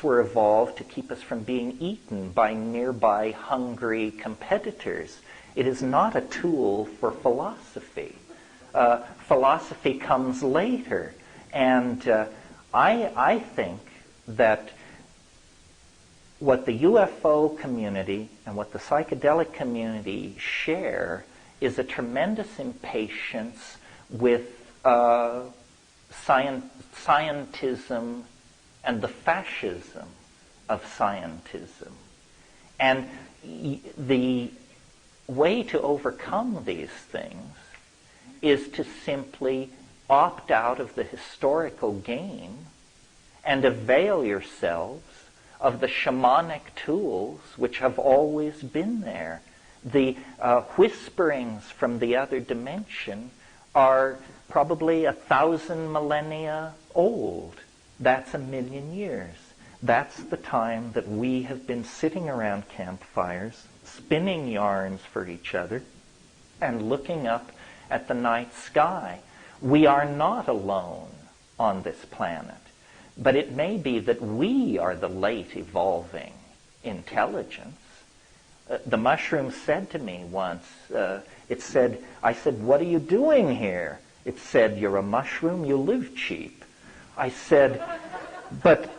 were evolved to keep us from being eaten by nearby hungry competitors. It is not a tool for philosophy. Philosophy comes later. And I think that what the UFO community and what the psychedelic community share is a tremendous impatience with scientism and the fascism of scientism. And the way to overcome these things is to simply opt out of the historical game and avail yourselves of the shamanic tools which have always been there. The whisperings from the other dimension are probably 1,000 millennia old. That's 1,000,000 years. That's the time that we have been sitting around campfires, spinning yarns for each other, and looking up at the night sky. We are not alone on this planet, but it may be that we are the late evolving intelligence. The mushroom said to me once, I said, "What are you doing here?" It said, "You're a mushroom, you live cheap." I said, but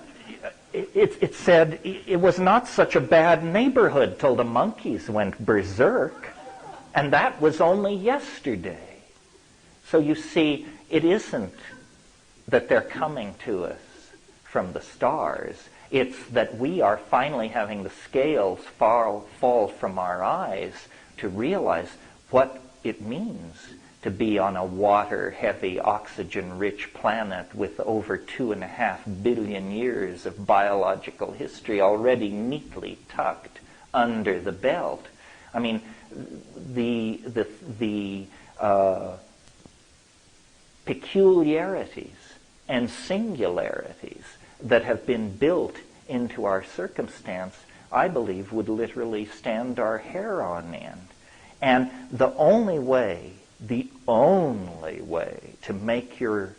it said, it was not such a bad neighborhood till the monkeys went berserk. And that was only yesterday. So you see, it isn't that they're coming to us from the stars. It's that we are finally having the scales fall from our eyes to realize what it means to be on a water-heavy, oxygen-rich planet with over 2.5 billion years of biological history already neatly tucked under the belt. I mean, the peculiarities and singularities that have been built into our circumstance, I believe, would literally stand our hair on end. And the only way to make your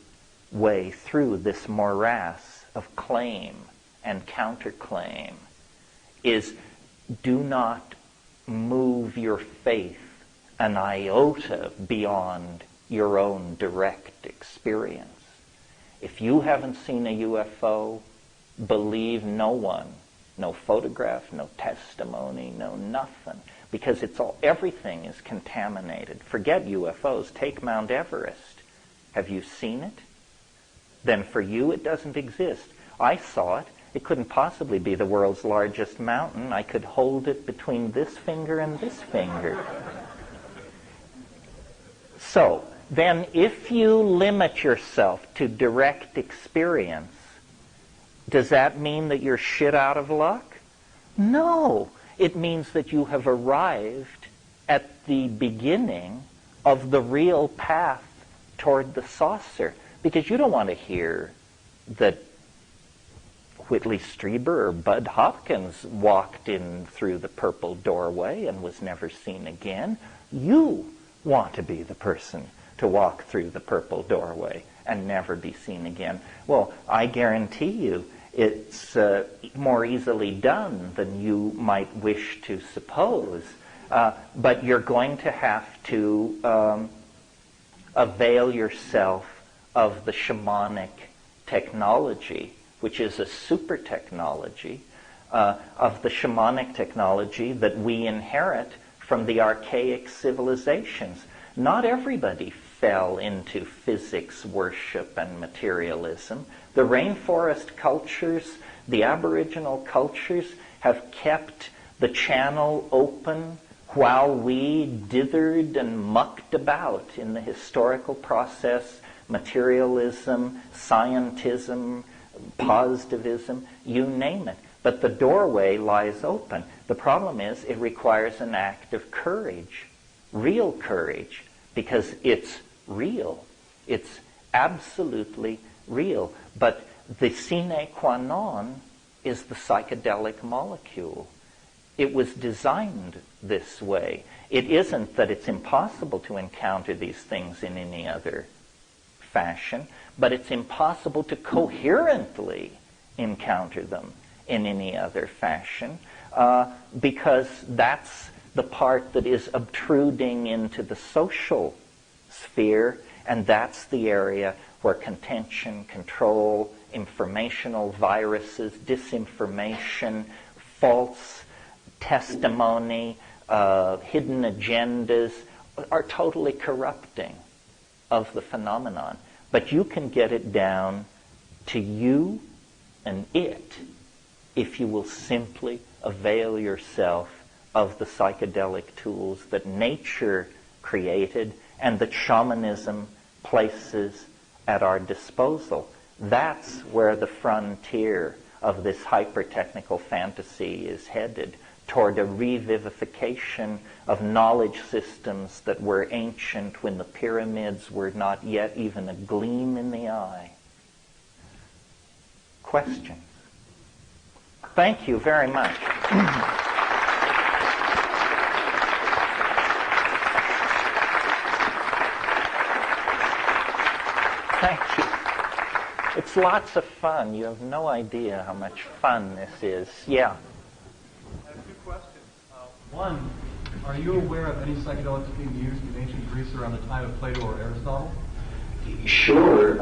way through this morass of claim and counterclaim is do not move your faith an iota beyond your own direct experience. If you haven't seen a UFO, believe no one, no photograph, no testimony, no nothing, because everything is contaminated. Forget UFOs, take Mount Everest. Have you seen it? Then for you it doesn't exist. I saw it. It couldn't possibly be the world's largest mountain. I could hold it between this finger and this finger. So, then if you limit yourself to direct experience, does that mean that you're shit out of luck? No. It means that you have arrived at the beginning of the real path toward the saucer. Because you don't want to hear that Whitley Strieber or Bud Hopkins walked in through the purple doorway and was never seen again. You want to be the person to walk through the purple doorway and never be seen again. Well, I guarantee you it's more easily done than you might wish to suppose. But you're going to have to avail yourself of the shamanic technology, which is a super technology, of the shamanic technology that we inherit from the archaic civilizations. Not everybody fell into physics worship and materialism. The rainforest cultures, the Aboriginal cultures have kept the channel open while we dithered and mucked about in the historical process, materialism, scientism, positivism, you name it. But the doorway lies open. The problem is it requires an act of courage, real courage, because it's real. It's absolutely real. But the sine qua non is the psychedelic molecule. It was designed this way. It isn't that it's impossible to encounter these things in any other fashion, but it's impossible to coherently encounter them in any other fashion, because that's the part that is obtruding into the social sphere, and that's the area where contention, control, informational viruses, disinformation, false testimony, hidden agendas are totally corrupting of the phenomenon. But you can get it down to you and it if you will simply avail yourself of the psychedelic tools that nature created and that shamanism places at our disposal. That's where the frontier of this hyper-technical fantasy is headed, toward a revivification of knowledge systems that were ancient when the pyramids were not yet even a gleam in the eye. Questions? Thank you very much. Thank you. It's lots of fun. You have no idea how much fun this is. Yeah. I have two questions. One, are you aware of any psychedelics being used in ancient Greece around the time of Plato or Aristotle? Sure.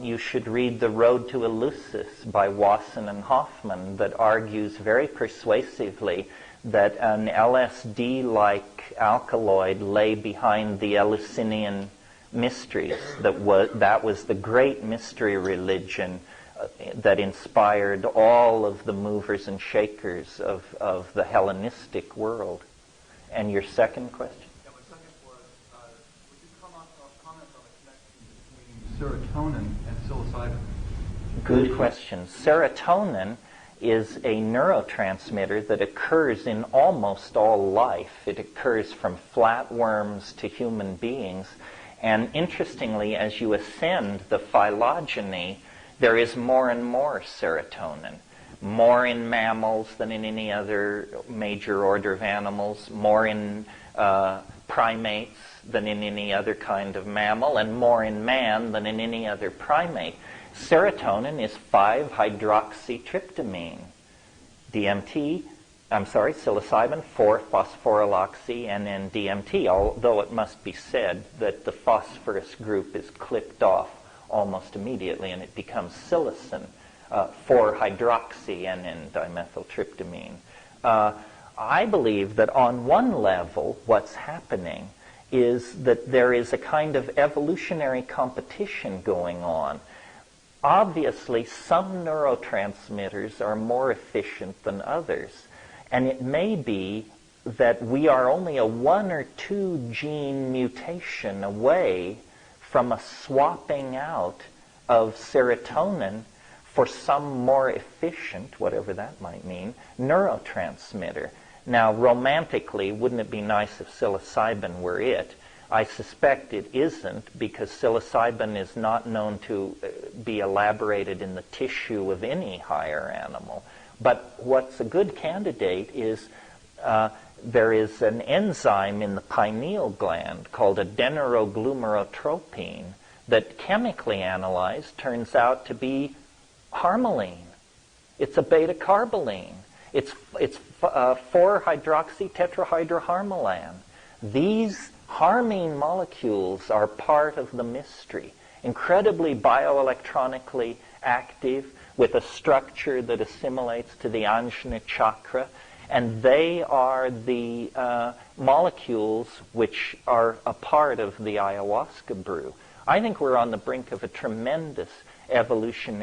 You should read The Road to Eleusis by Wasson and Hoffman, that argues very persuasively that an LSD-like alkaloid lay behind the Eleusinian mysteries. That was the great mystery religion that inspired all of the movers and shakers of the Hellenistic world. And your second question? Yeah, my second was, would you comment on the connection between serotonin and psilocybin? Good question. Serotonin is a neurotransmitter that occurs in almost all life. It occurs from flatworms to human beings. And interestingly, as you ascend the phylogeny, there is more and more serotonin. More in mammals than in any other major order of animals, more in primates than in any other kind of mammal, and more in man than in any other primate. Serotonin is 5-hydroxytryptamine. Psilocybin, 4-phosphoryloxy-NN-DMT, although it must be said that the phosphorus group is clipped off almost immediately and it becomes psilocin, 4-hydroxy-NN-dimethyltryptamine. I believe that on one level what's happening is that there is a kind of evolutionary competition going on. Obviously, some neurotransmitters are more efficient than others. And it may be that we are only a 1 or 2 gene mutation away from a swapping out of serotonin for some more efficient, whatever that might mean, neurotransmitter. Now, romantically, wouldn't it be nice if psilocybin were it? I suspect it isn't, because psilocybin is not known to be elaborated in the tissue of any higher animal. But what's a good candidate is there is an enzyme in the pineal gland called adenosine that chemically analyzed turns out to be harmaline. It's a beta-carboline. It's 4-hydroxy-tetrahydroharmalan. These harmine molecules are part of the mystery, incredibly bioelectronically active, with a structure that assimilates to the Ajna chakra, and they are the molecules which are a part of the ayahuasca brew. I think we're on the brink of a tremendous evolutionary